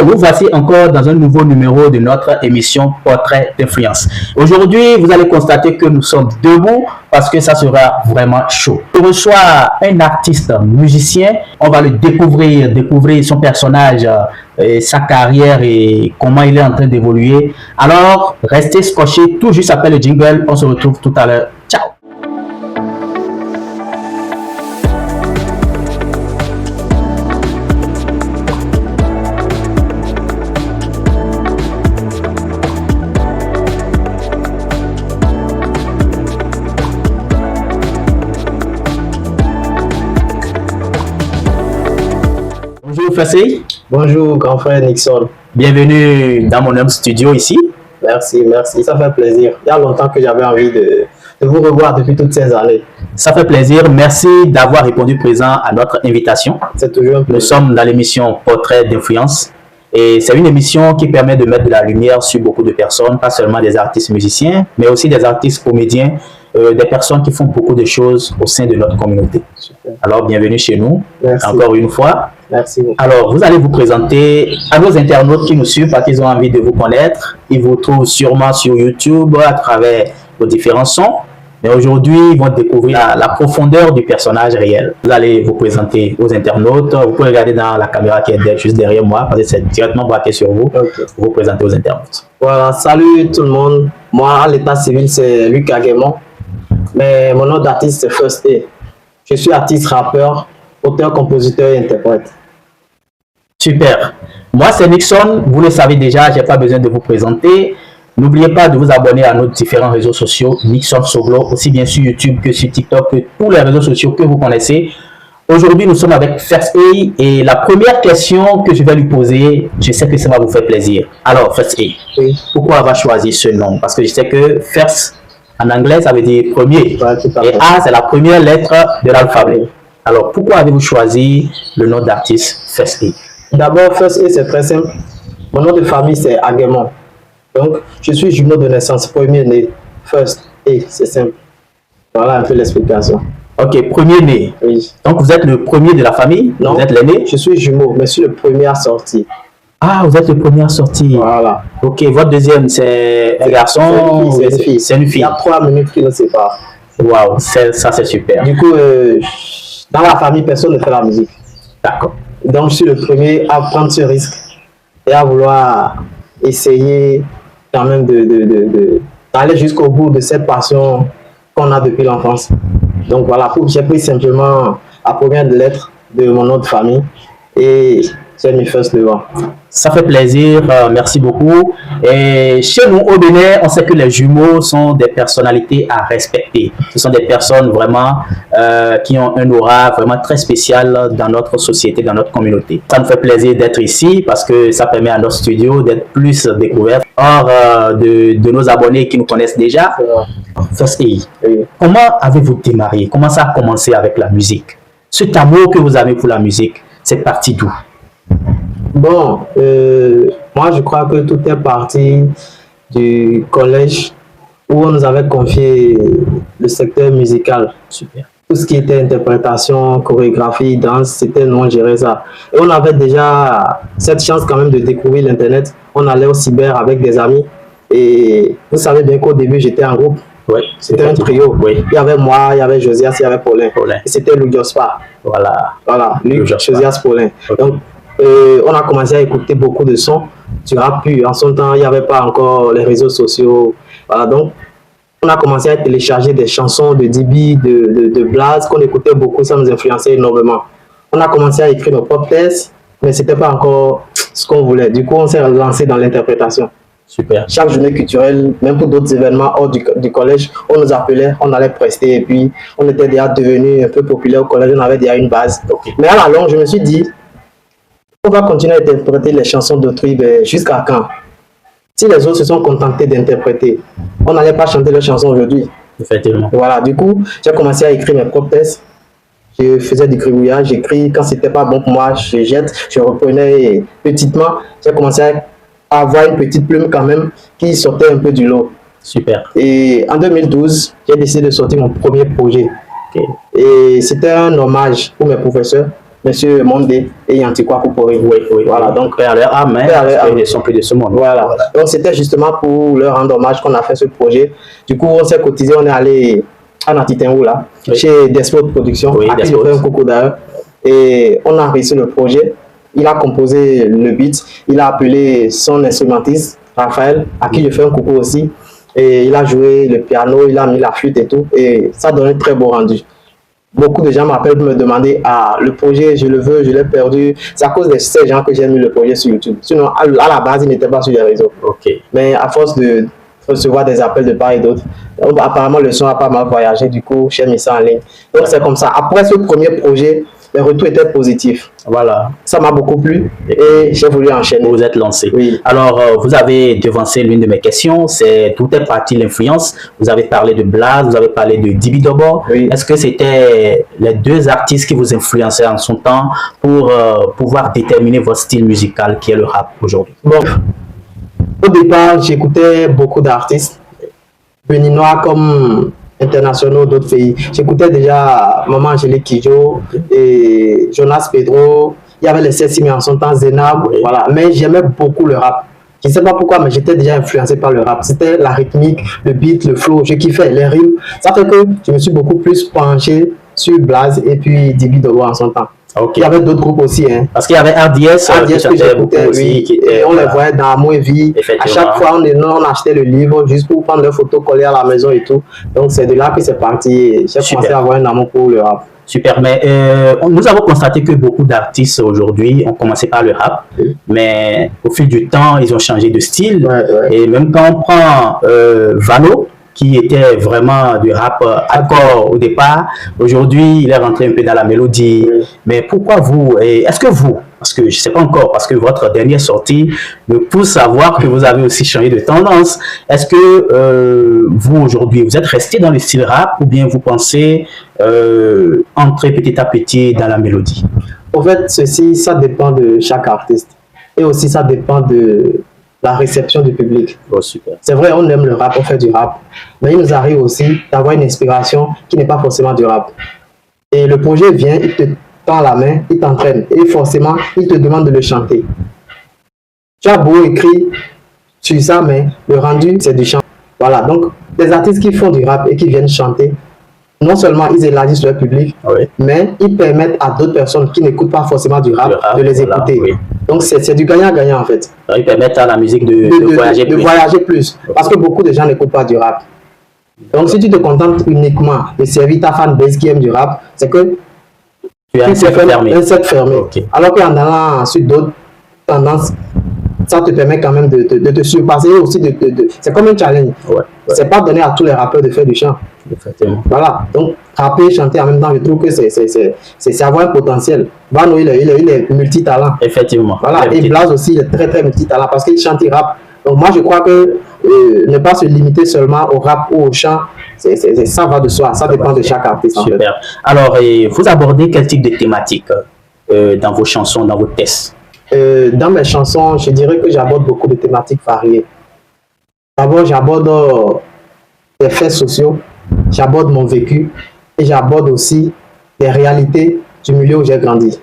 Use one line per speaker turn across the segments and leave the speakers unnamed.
Vous voici encore dans un nouveau numéro de notre émission Portrait d'influence. Aujourd'hui, vous allez constater que nous sommes debout parce que ça sera vraiment chaud. On reçoit un artiste musicien. On va le découvrir son personnage, sa carrière et comment il est en train d'évoluer. Alors, restez scotchés tout juste après le jingle. On se retrouve tout à l'heure. Ciao! Bonjour Fassé.
Bonjour grand frère Nixon.
Bienvenue dans mon home studio ici.
Merci, ça fait plaisir. Il y a longtemps que j'avais envie de vous revoir depuis toutes ces années.
Ça fait plaisir. Merci d'avoir répondu présent à notre invitation.
C'est toujours un plaisir.
Nous sommes dans l'émission Portrait d'influence et c'est une émission qui permet de mettre de la lumière sur beaucoup de personnes, pas seulement des artistes musiciens, mais aussi des artistes comédiens, des personnes qui font beaucoup de choses au sein de notre communauté.
Super.
Alors, bienvenue chez nous,
Merci.
encore une fois.
Merci beaucoup.
Alors, vous allez vous présenter à nos internautes qui nous suivent parce qu'ils ont envie de vous connaître. Ils vous trouvent sûrement sur YouTube à travers vos différents sons. Mais aujourd'hui, ils vont découvrir la profondeur du personnage réel. Vous allez vous présenter aux internautes. Vous pouvez regarder dans la caméra qui est juste derrière moi parce que c'est directement braqué sur vous.
Okay.
Vous présentez aux internautes.
Voilà, salut tout le monde. Moi, à l'état civil, c'est Luc Aguemon. Mais mon nom d'artiste, c'est First A. Je suis artiste, rappeur, auteur, compositeur et interprète.
Super. Moi, c'est Nixon. Vous le savez déjà, je n'ai pas besoin de vous présenter. N'oubliez pas de vous abonner à nos différents réseaux sociaux, Nixon Soglo, aussi bien sur YouTube que sur TikTok, que tous les réseaux sociaux que vous connaissez. Aujourd'hui, nous sommes avec First A et la première question que je vais lui poser, je sais que ça va vous faire plaisir. Alors, First A,
Oui.
pourquoi avoir choisi ce nom? Parce que je sais que First, en anglais, ça veut dire premier.
Ouais, tout à fait.
Et A, c'est la première lettre de l'alphabet. Alors, pourquoi avez-vous choisi le nom d'artiste First A?
D'abord, First A, c'est très simple. Mon nom de famille, c'est Aguemon. Donc, je suis jumeau de naissance, premier né. First A, c'est simple. Voilà un peu l'explication.
Ok, premier né.
Oui.
Donc, vous êtes le premier de la famille?
Non.
Vous êtes l'aîné?
Je suis jumeau, mais je suis le premier à sortir.
Ah, vous êtes le premier à sortir.
Voilà.
Ok, votre deuxième, c'est un garçon?
C'est une fille.
C'est une
Il
fille.
y a 3 minutes qui nous séparent.
Waouh, ça c'est super.
Du coup, dans la famille, personne ne fait la musique.
D'accord.
Donc, je suis le premier à prendre ce risque et à vouloir essayer quand même d'aller jusqu'au bout de cette passion qu'on a depuis l'enfance. Donc voilà, j'ai pris simplement la première lettre de mon nom de famille et j'ai mis First devant.
Ça fait plaisir, merci beaucoup. Et chez nous au Bénin, on sait que les jumeaux sont des personnalités à respecter. Ce sont des personnes vraiment qui ont un aura vraiment très spécial dans notre société, dans notre communauté. Ça nous fait plaisir d'être ici parce que ça permet à notre studio d'être plus découvert hors de nos abonnés qui nous connaissent déjà. First A,
Oui.
comment avez-vous démarré? Comment ça a commencé avec la musique? Cet amour que vous avez pour la musique, c'est parti d'où?
Bon, moi je crois que tout est parti du collège où on nous avait confié le secteur musical.
Super.
Tout ce qui était interprétation, chorégraphie, danse, c'était nous, on gérait ça. Et on avait déjà cette chance quand même de découvrir l'Internet. On allait au cyber avec des amis. Et vous savez bien qu'au début, j'étais en groupe.
Oui,
C'était un trio.
Oui.
Il y avait moi, il y avait Josias, il y avait Paulin.
Paulin.
Et c'était Luc Jospa.
Voilà.
Voilà, Luc,
Jospa.
Josias, Paulin.
Ok.
Donc, on a commencé à écouter beaucoup de sons du rap pur. En son temps, il n'y avait pas encore les réseaux sociaux. Voilà, donc, on a commencé à télécharger des chansons de Dibi, de Blaze, qu'on écoutait beaucoup, ça nous influençait énormément. On a commencé à écrire nos pop tests, mais ce n'était pas encore ce qu'on voulait. Du coup, on s'est lancé dans l'interprétation.
Super.
Chaque journée culturelle, même pour d'autres événements hors du collège, on nous appelait, on allait prester et puis on était déjà devenu un peu populaire au collège, on avait déjà une base.
Ok.
Mais à la longue, je me suis dit, on va continuer à interpréter les chansons d'autrui jusqu'à quand? Si les autres se sont contentés d'interpréter, on n'allait pas chanter leurs chansons aujourd'hui.
Effectivement.
Voilà, du coup, j'ai commencé à écrire mes propres textes. Je faisais du gribouillage, j'écris. Quand c'était pas bon pour moi, je jette, je reprenais petitement. J'ai commencé à avoir une petite plume quand même qui sortait un peu du lot.
Super.
Et en 2012, j'ai décidé de sortir mon premier projet.
Ok.
Et c'était un hommage pour mes professeurs. Monsieur Mondé et Yantikwa Koupori.
Oui, oui.
Voilà, donc
à leur âme, hein, ils ne sont plus de ce monde.
Voilà. Donc c'était justement pour leur rendre hommage qu'on a fait ce projet. Du coup, on s'est cotisé, on est allé à Natitengu là, chez Despot Production, à qui je fais un coucou d'ailleurs. Et on a réussi le projet. Il a composé le beat, il a appelé son instrumentiste, Raphaël, à qui je fais un coucou aussi. Et il a joué le piano, il a mis la flûte et tout. Et ça donnait très beau rendu. Beaucoup de gens m'appellent pour me demander le projet, je le veux, je l'ai perdu. C'est à cause de ces gens que j'ai mis le projet sur YouTube. Sinon, à la base, il n'était pas sur les réseaux. Mais à force de recevoir des appels de part et d'autre, apparemment, le son a pas mal voyagé. Du coup, j'ai mis ça en ligne. Donc, c'est comme ça. Après ce premier projet, les retours étaient positifs.
Voilà.
Ça m'a beaucoup plu et j'ai voulu enchaîner.
Vous êtes lancé.
Oui.
Alors, vous avez devancé l'une de mes questions, c'est d'où est partie l'influence. Vous avez parlé de Blaze, vous avez parlé de Dibi Dobo.
Oui.
Est-ce que c'était les deux artistes qui vous influençaient en son temps pour pouvoir déterminer votre style musical qui est le rap aujourd'hui?
Bon, au départ, j'écoutais beaucoup d'artistes béninois comme internationaux d'autres pays. J'écoutais déjà Maman Angélique Kidjo et Jonas Pedro. Il y avait les Sesimi en son temps, Zenab, voilà. Mais j'aimais beaucoup le rap. Je ne sais pas pourquoi, mais j'étais déjà influencé par le rap. C'était la rythmique, le beat, le flow. Je kiffais les rimes. Ça fait que je me suis beaucoup plus penché sur Blaze et puis Dibi Dobo en son temps. Il y avait d'autres groupes aussi. Hein.
Parce qu'il y avait RDS
que j'écoutais aussi. Et on les voyait dans Amoevi. À chaque fois, on achetait le livre juste pour prendre les photos collées à la maison et tout. Donc, c'est de là que c'est parti. J'ai commencé à avoir un amour pour le rap.
Super, mais nous avons constaté que beaucoup d'artistes aujourd'hui ont commencé par le rap, mais au fil du temps, ils ont changé de style. Et même quand on prend Valo, qui était vraiment du rap hardcore au départ, aujourd'hui, il est rentré un peu dans la mélodie. Mais pourquoi vous? Est-ce que vous, parce que je ne sais pas encore, parce que votre dernière sortie me pousse à voir que vous avez aussi changé de tendance. Est-ce que vous, aujourd'hui, vous êtes resté dans le style rap ou bien vous pensez entrer petit à petit dans la mélodie?
En fait, ceci, ça dépend de chaque artiste. Et aussi, ça dépend de la réception du public.
Oh, super.
C'est vrai, on aime le rap, on fait du rap. Mais il nous arrive aussi d'avoir une inspiration qui n'est pas forcément du rap. Et le projet vient, il te tend la main, il t'entraîne. Et forcément, il te demande de le chanter. Tu as beau écrire sur ça, mais le rendu, c'est du chant. Voilà, donc, les artistes qui font du rap et qui viennent chanter, non seulement ils élargissent leur public, mais ils permettent à d'autres personnes qui n'écoutent pas forcément du rap de les écouter. Donc c'est du gagnant-gagnant en fait.
Ils permettent à la musique de
voyager plus. Parce que beaucoup de gens n'écoutent pas du rap. Donc si tu te contentes uniquement de servir ta fanbase qui aime du rap, c'est que
tu as un cercle
fermé. Alors qu'en allant ensuite d'autres tendances, ça te permet quand même de te surpasser aussi. C'est comme un challenge. C'est pas donné à tous les rappeurs de faire du chant. Voilà. Donc, rapper, chanter en même temps, je trouve que c'est avoir un potentiel. Vano, il est multitalent.
Effectivement.
Voilà. Et Blaze aussi, il est très, très multitalent parce qu'il chante, il rappe. Donc, moi, je crois que ne pas se limiter seulement au rap ou au chant, ça va de soi. Ça dépend de chaque artiste.
Super. Alors, vous abordez quel type de thématique dans vos chansons, dans vos textes?
Dans mes chansons, je dirais que j'aborde beaucoup de thématiques variées. D'abord, j'aborde des faits sociaux, j'aborde mon vécu et j'aborde aussi les réalités du milieu où j'ai grandi.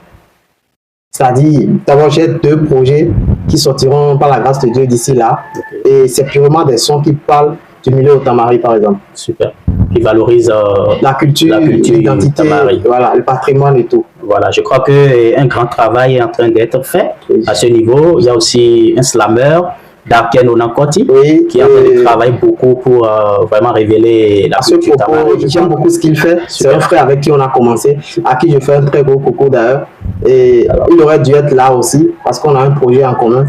C'est-à-dire, d'abord, j'ai 2 projets qui sortiront par la grâce de Dieu d'ici là. Et c'est purement des sons qui parlent du milieu Otamari, par exemple.
Super. Qui valorise
la culture, l'identité, voilà, le patrimoine et tout.
Voilà, je crois qu'un grand travail est en train d'être fait à ce niveau. Il y a aussi un slammer, Darken Onankoti, qui est en train de travailler beaucoup pour vraiment révéler la culture Tamari.
J'aime beaucoup ce qu'il fait. C'est un frère avec qui on a commencé, à qui je fais un très gros coucou d'ailleurs. Et il aurait dû être là aussi, parce qu'on a un projet en commun.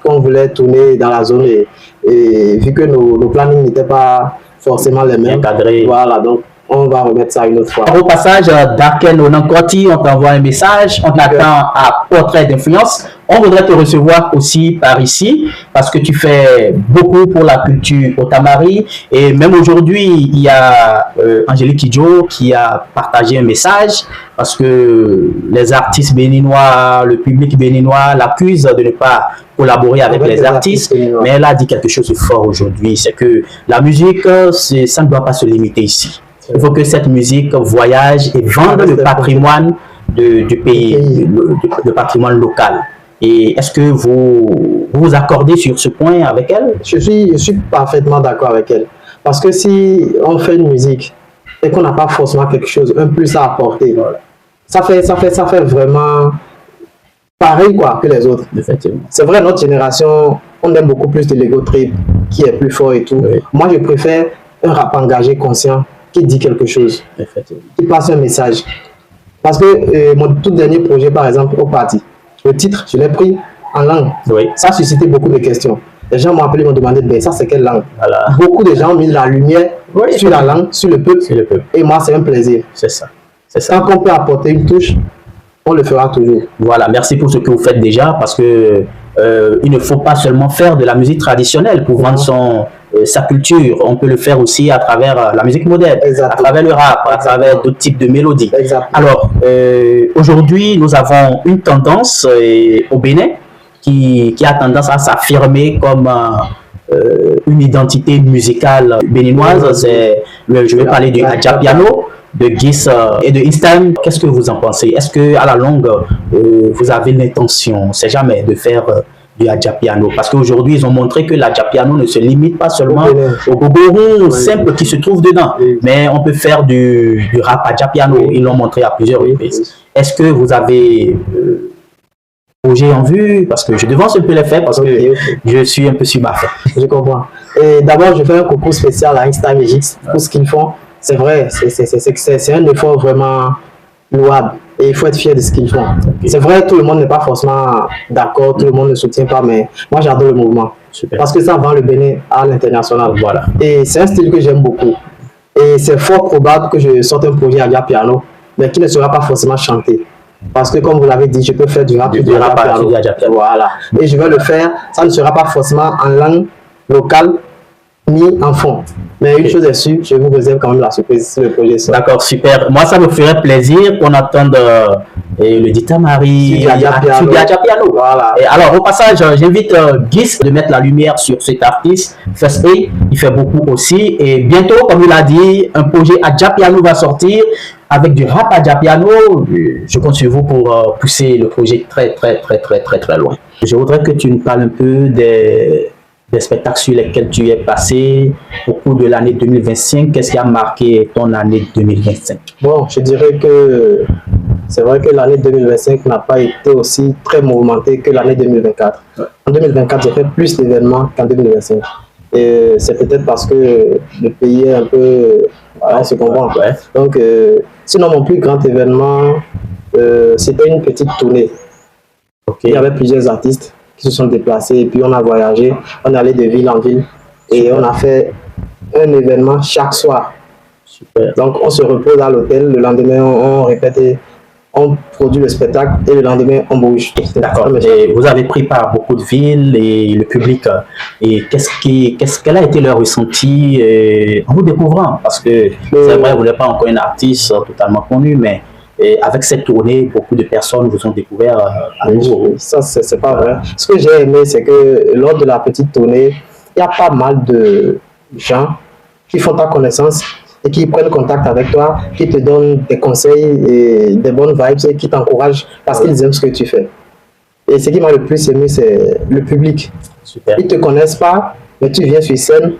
Qu'on voulait tourner dans la zone et vu que nos plannings n'étaient pas forcément les mêmes.
Encadré.
Voilà, donc on va remettre ça une autre fois.
Au passage, Darken Onankoti, on t'envoie un message, on t'attend à Portrait d'influence. On voudrait te recevoir aussi par ici parce que tu fais beaucoup pour la culture Otamari. Et même aujourd'hui, il y a Angélique Kidjo qui a partagé un message parce que les artistes béninois, le public béninois l'accuse de ne pas collaborer avec les artistes. Mais elle a dit quelque chose de fort aujourd'hui, c'est que la musique, ça ne doit pas se limiter ici. Il faut que cette musique voyage et vende le patrimoine du pays, le patrimoine local. Et est-ce que vous vous accordez sur ce point avec elle?
Je suis parfaitement d'accord avec elle. Parce que si on fait une musique et qu'on n'a pas forcément quelque chose, un plus à apporter, ça fait vraiment pareil quoi, que les autres.
Effectivement.
C'est vrai, notre génération, on aime beaucoup plus de l'ego trip, qui est plus fort et tout.
Oui.
Moi, je préfère un rap engagé, conscient, qui dit quelque chose, qui passe un message. Parce que mon tout dernier projet, par exemple, au parti, le titre, je l'ai pris en langue.
Oui.
Ça a suscité beaucoup de questions. Les gens m'ont appelé, m'ont demandé, ben, ça c'est quelle langue?
Voilà.
Beaucoup de gens ont mis la lumière sur la langue, sur le peuple. Et moi, c'est un plaisir.
C'est ça.
Tant qu'on peut apporter une touche, on le fera toujours.
Voilà, merci pour ce que vous faites déjà, parce que il ne faut pas seulement faire de la musique traditionnelle pour vendre sa culture. On peut le faire aussi à travers la musique moderne, à travers le rap, à travers d'autres types de mélodies. Alors, aujourd'hui, nous avons une tendance au Bénin qui a tendance à s'affirmer comme une identité musicale béninoise. Je vais parler du Adjapiano, de Gis et de Instam. Qu'est-ce que vous en pensez? Est-ce que à la longue, vous avez l'intention, c'est jamais, de faire du Adjapiano? Parce qu'aujourd'hui, ils ont montré que l'Adjapiano ne se limite pas seulement au boboron simple qui se trouve dedans, mais on peut faire du rap Adjapiano. Ils l'ont montré à plusieurs reprises. Est-ce que vous avez projet en vue? Parce que je devance un peu les faits, parce que je suis un peu sur ma faute.
Je comprends. Et d'abord, je fais un concours spécial à Instam et Gis pour ce qu'ils font. C'est vrai, c'est un effort vraiment louable et il faut être fier de ce qu'ils font. C'est vrai, tout le monde n'est pas forcément d'accord, tout le monde ne soutient pas, mais moi j'adore le mouvement. Parce que ça vend le Bénin à l'international. Voilà. Et c'est un style que j'aime beaucoup. Et c'est fort probable que je sorte un projet Adjapiano, mais qui ne sera pas forcément chanté. Parce que comme vous l'avez dit, je peux faire du rap, du Adjapiano. Voilà. Et je vais le faire, ça ne sera pas forcément en langue locale, ni en fond. Mais une chose est sûre, je vous réserve quand même la surprise sur le projet.
D'accord, super. Moi, ça me ferait plaisir qu'on attende le Dita Marie, du Adjapiano. Voilà. Et alors, au passage, j'invite Gis de mettre la lumière sur cet artiste. First A, il fait beaucoup aussi. Et bientôt, comme il a dit, un projet Adjapiano va sortir avec du rap Adjapiano. Je compte sur vous pour pousser le projet très loin. Je voudrais que tu nous parles un peu des spectacles sur lesquels tu es passé au cours de l'année 2025. Qu'est-ce qui a marqué ton année 2025?
Bon, je dirais que c'est vrai que l'année 2025 n'a pas été aussi très mouvementée que l'année 2024. En 2024, j'ai fait plus d'événements qu'en 2025. Et c'est peut-être parce que le pays est un peu... on se comprend. Donc, sinon, mon plus grand événement, c'était une petite tournée. Il y avait plusieurs artistes qui se sont déplacés et puis on a voyagé, on est allé de ville en ville et on a fait un événement chaque soir. Super. Donc on se repose à l'hôtel, le lendemain on répète et on produit le spectacle et le lendemain on bouge.
D'accord. Et vous avez pris par beaucoup de villes et le public, et quel a été leur ressenti en vous découvrant? Parce que c'est vrai, vous n'êtes pas encore un artiste totalement connu, mais avec cette tournée, beaucoup de personnes vous ont découvert à nouveau.
Ça, c'est pas vrai. Ce que j'ai aimé, c'est que lors de la petite tournée, il y a pas mal de gens qui font ta connaissance et qui prennent contact avec toi, qui te donnent des conseils et des bonnes vibes et qui t'encouragent parce qu'ils aiment ce que tu fais. Et ce qui m'a le plus aimé, c'est le public. Super. Ils ne te connaissent pas, mais tu viens sur scène,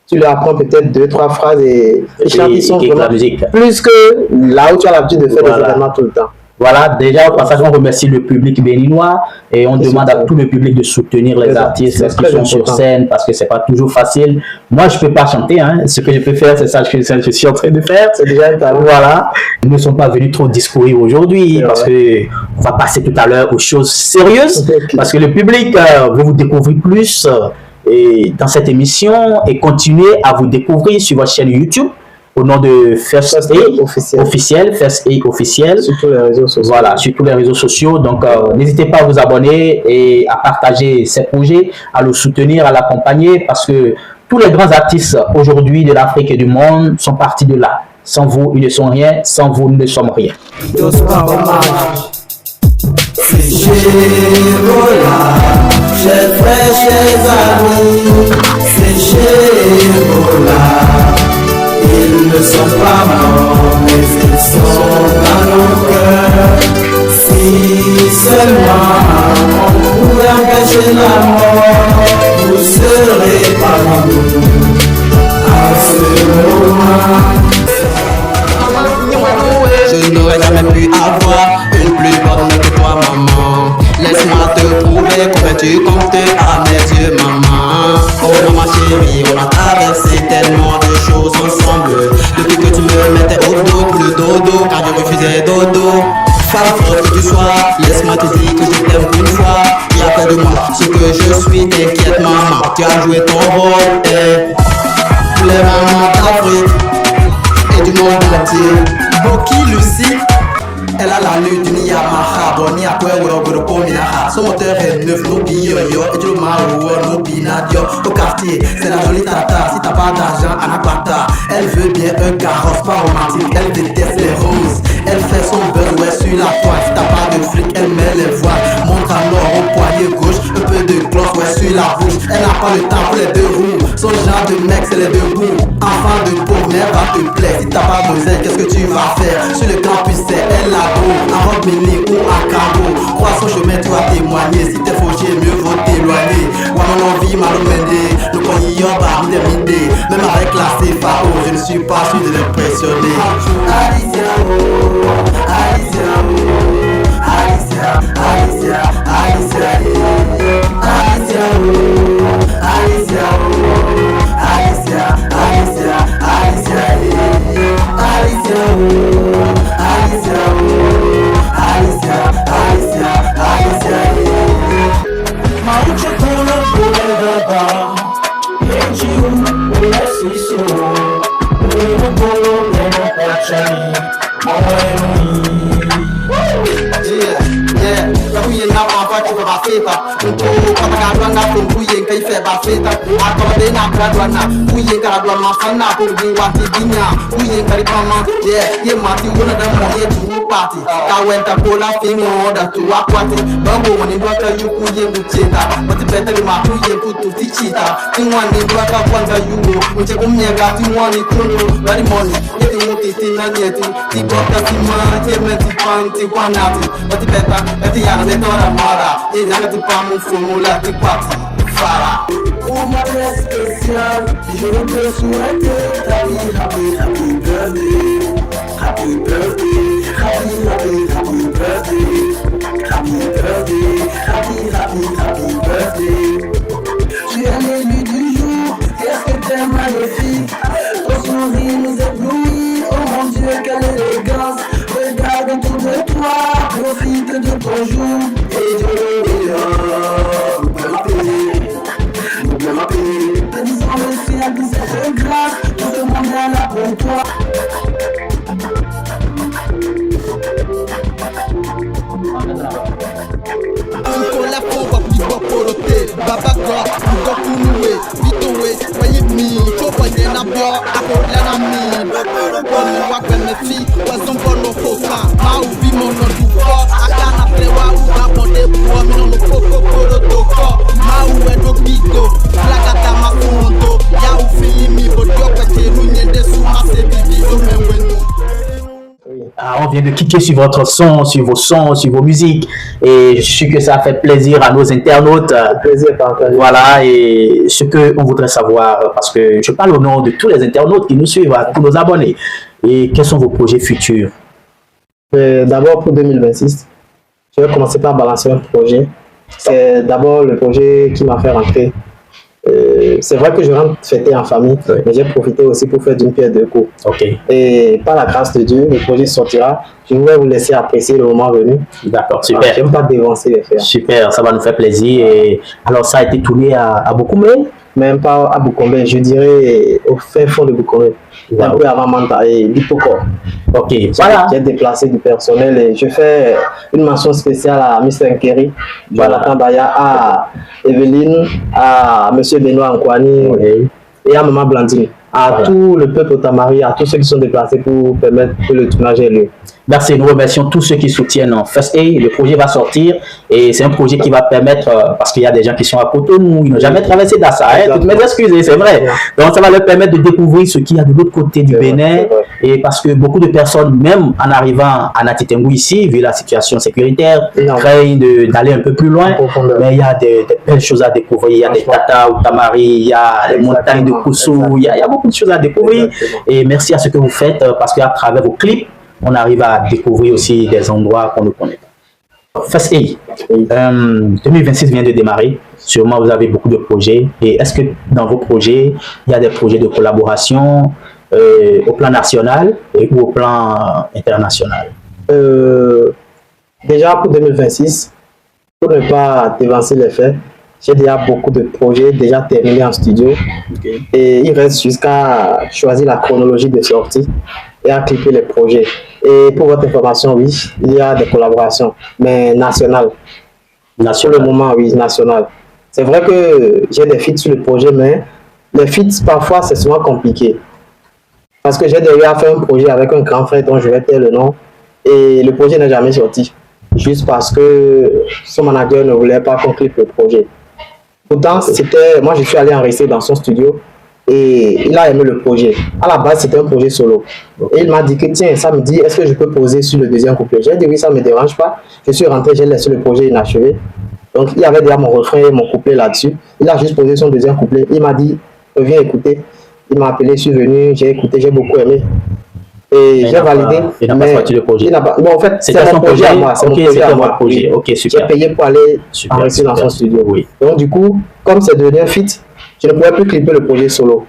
tu leur apprends peut-être 2-3 phrases et ils sont vraiment plus que là où tu as l'habitude de faire des événements tout le temps.
Voilà, déjà au passage, on remercie le public béninois et on demande à tout le public de soutenir les artistes qui sont sur scène parce que c'est pas toujours facile. Moi, je peux pas chanter, hein. Ce que je peux faire, c'est ça que je suis en train de faire.
C'est déjà un talent.
Voilà. Nous ne sommes pas venus trop discourir aujourd'hui parce que on va passer tout à l'heure aux choses sérieuses parce que le public veut vous découvrir plus et dans cette émission et continuer à vous découvrir sur votre chaîne YouTube au nom de First A officiel, First A officiel.
Sur tous les réseaux sociaux.
Voilà, sur tous les réseaux sociaux. Donc, n'hésitez pas à vous abonner et à partager ces projets, à le soutenir, à l'accompagner parce que tous les grands artistes aujourd'hui de l'Afrique et du monde sont partis de là. Sans vous, ils ne sont rien. Sans vous, nous ne sommes rien.
Chers frères, chers amis, c'est Gérola. Ils ne sont pas morts, mais ils sont dans nos cœurs. la mort, vous serez parmi nous à ce moment.
Je n'aurais jamais pu avoir une plus bonne que toi, maman. Laisse-moi te prouver combien tu comptes à mes yeux, maman. Oh maman chérie, on a traversé tellement de choses ensemble. Depuis que tu me mettais au dos pour le dodo, quand je refusais dodo. Femme forte que tu sois, laisse-moi te dire que je t'aime une fois. Tu as fait de moi ce que je suis, t'inquiète maman, tu as joué ton rôle. Pour les mamans d'Afrique et du monde entier. Boki Lucie, elle a la nuit du Yamaha, Bonnie à quoi ou Minaha. Son moteur est neuf, no billet, et du Maro, no binadio. Au quartier, c'est la jolie tata. Si t'as pas d'argent, Anapata. Elle veut bien un carrosse, pas romantique. Elle déteste les roses. Elle fait son buzz, ouais, sur la toile. Si t'as pas de fric, elle met les voiles. Montre à l'or au poignet gauche. Un peu de gloss, ouais, sur la bouche. Elle n'a pas le temps pour les deux roues. Son genre de mec, c'est les deux bouts. Enfant de pauvre, mais va te plaire. Si t'as pas besoin, qu'est-ce que tu vas faire? Sur le campus, c'est elle la go. En robe mini ou en cargo. Crois son chemin, tu vas témoigner. Si t'es fauché, mieux vaut t'éloigner. Ouais, mon envie, m'a l'emmène. Le poignet, yoba, m'idée. Même avec la CFAO, je ne suis pas sûr de l'impressionner.
Alicia, oh, Alicia, oh, Alicia, Alicia, Alicia, Alicia, oh, Alicia, oh, Alicia, Alicia, Alicia, Alicia, oh, Alicia, oh, Alicia, Alicia, Alicia, Mauche con la pulga, Benji, Ulesiso, pour ma très spéciale, je te souhaite happy birthday, happy birthday, happy birthday, happy birthday, happy birthday. Tu es l'élu du jour, qu'est-ce que t'es magnifique, ton sourire nous éblouit, oh mon Dieu quelle élégance, regarde autour de toi, profite de ton jour, et Dieu le meilleur, te disons merci à tous cette grâce, tout le monde est là pour toi.
On vient de cliquer sur votre son, sur vos sons, sur vos musiques, et je suis sûr que ça fait plaisir à nos internautes.
Plaisir partagé.
Voilà, et ce qu'on voudrait savoir, parce que je parle au nom de tous les internautes qui nous suivent, à tous nos abonnés, et quels sont vos projets futurs?
D'abord pour 2026, je vais commencer par balancer un projet. C'est d'abord le projet qui m'a fait rentrer. C'est vrai que je rentre fêter en famille, mais j'ai profité aussi pour faire d'une pierre deux coups.
Okay.
Et par la grâce de Dieu, le projet sortira. Je voulais vous laisser apprécier le moment venu.
D'accord, super.
J'aime pas dévancer les faire.
Super, ça va nous faire plaisir. Et alors, ça a été tourné à Boukoumé?
Même pas à Boukoumé, je dirais au fin fond de Boukoumé. Wow. Un peu avant Manta et Lipoko.
Ok, voilà.
J'ai déplacé du personnel et je fais une mention spéciale à Mr. Nkeri, Jonathan Baya, à Evelyne, à M. Benoît Ankwani et à Maman Blandine. À tout le peuple Tamari, à tous ceux qui sont déplacés pour permettre que le tournage ait lieu.
Merci, nous remercions tous ceux qui soutiennent First Aid. Le projet va sortir et c'est un projet qui va permettre, parce qu'il y a des gens qui sont à Cotonou, ils n'ont jamais traversé Dassa, toutes mes excuses, c'est vrai. Donc ça va leur permettre de découvrir ce qu'il y a de l'autre côté du Bénin Et parce que beaucoup de personnes, même en arrivant à Nati Tengou ici, vu la situation sécuritaire, craignent d'aller un peu plus loin. Mais il y a des belles choses à découvrir. Il y a des Tata ou Tamari, il y a les montagnes de Koussou, il y a beaucoup de choses à découvrir. Et merci à ce que vous faites parce qu'à travers vos clips, on arrive à découvrir aussi des endroits qu'on ne connaît pas. First A, 2026 vient de démarrer. Sûrement, vous avez beaucoup de projets. Et est-ce que dans vos projets, il y a des projets de collaboration au plan national ou au plan international?
Déjà pour 2026, pour ne pas dévancer les faits, j'ai déjà beaucoup de projets déjà terminés en studio. Et il reste jusqu'à choisir la chronologie de sortie et à clipper les projets. Et pour votre information, oui, il y a des collaborations, mais nationales. Pour le moment, oui, nationales. C'est vrai que j'ai des feats sur le projet, mais les feats, parfois, c'est souvent compliqué. Parce que j'ai déjà fait un projet avec un grand frère dont je vais taire le nom, et le projet n'est jamais sorti. Juste parce que son manager ne voulait pas qu'on clippe le projet. Pourtant, moi je suis allé enregistrer dans son studio et il a aimé le projet. À la base, c'était un projet solo. Et il m'a dit que tiens, ça me dit, est-ce que je peux poser sur le deuxième couplet? J'ai dit oui, ça ne me dérange pas. Je suis rentré, j'ai laissé le projet inachevé. Donc il y avait déjà mon refrain et mon couplet là-dessus. Il a juste posé son deuxième couplet. Il m'a dit, reviens écouter. Il m'a appelé, je suis venu, j'ai écouté, j'ai beaucoup aimé. Et j'ai validé.
Il n'a pas sorti le projet.
Bon, en fait, c'est mon projet à moi. C'est mon projet à moi.
Ok, super.
J'ai payé pour aller enregistrer dans son studio.
Oui.
Donc, du coup, comme c'est devenu un feat, je ne pouvais plus clipper le projet solo.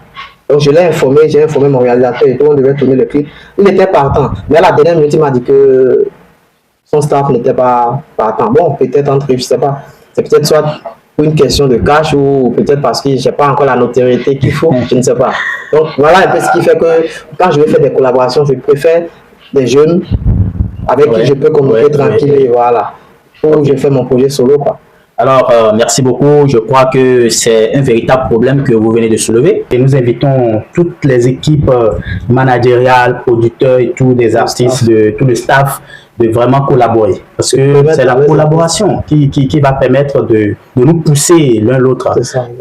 Donc, je l'ai informé, j'ai informé mon réalisateur et tout, on devait tourner le clip. Il était partant. Mais à la dernière minute, il m'a dit que son staff n'était pas partant. Bon, peut-être entre eux, je ne sais pas. C'est peut-être soit pour une question de cash ou peut-être parce que je n'ai pas encore la notoriété qu'il faut, je ne sais pas. Donc voilà un peu ce qui fait que quand je vais faire des collaborations, je préfère des jeunes avec qui je peux communiquer tranquille et voilà, où je fais mon projet solo, quoi.
Alors, merci beaucoup. Je crois que c'est un véritable problème que vous venez de soulever. Et nous invitons toutes les équipes managériales, producteurs et tous les artistes, tout le staff, de vraiment collaborer. Parce que c'est la collaboration qui va permettre de nous pousser l'un l'autre.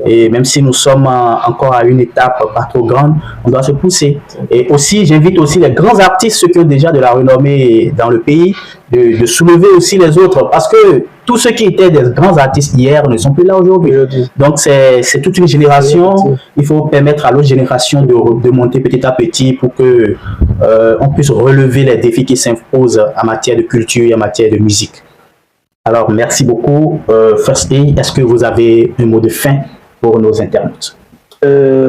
Et même si nous sommes encore à une étape pas trop grande, on doit se pousser. Et aussi, j'invite aussi les grands artistes, ceux qui ont déjà de la renommée dans le pays, de soulever aussi les autres. Parce que tous ceux qui étaient des grands artistes hier ne sont plus là aujourd'hui. Donc, c'est toute une génération. Il faut permettre à l'autre génération de monter petit à petit pour que on puisse relever les défis qui s'imposent en matière de culture et en matière de musique. Alors, merci beaucoup. First A, est-ce que vous avez un mot de fin pour nos internautes?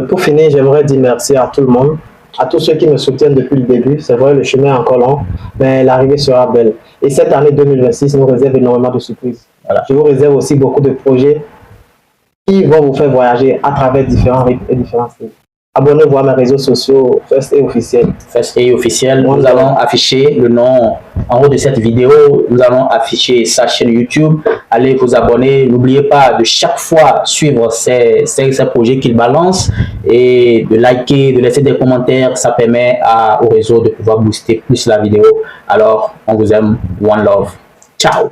Pour finir, j'aimerais dire merci à tout le monde, à tous ceux qui me soutiennent depuis le début. C'est vrai, le chemin est encore long, mais l'arrivée sera belle. Et cette année 2026 nous réserve énormément de surprises. Voilà. Je vous réserve aussi beaucoup de projets qui vont vous faire voyager à travers différents rythmes et différents styles. Abonnez-vous à mes réseaux sociaux First A officiel.
First A officiel. Nous allons afficher le nom en haut de cette vidéo. Nous allons afficher sa chaîne YouTube. Allez vous abonner. N'oubliez pas de chaque fois suivre ces projets qu'il balance et de liker, de laisser des commentaires. Ça permet au réseau de pouvoir booster plus la vidéo. Alors, on vous aime. One love. Ciao.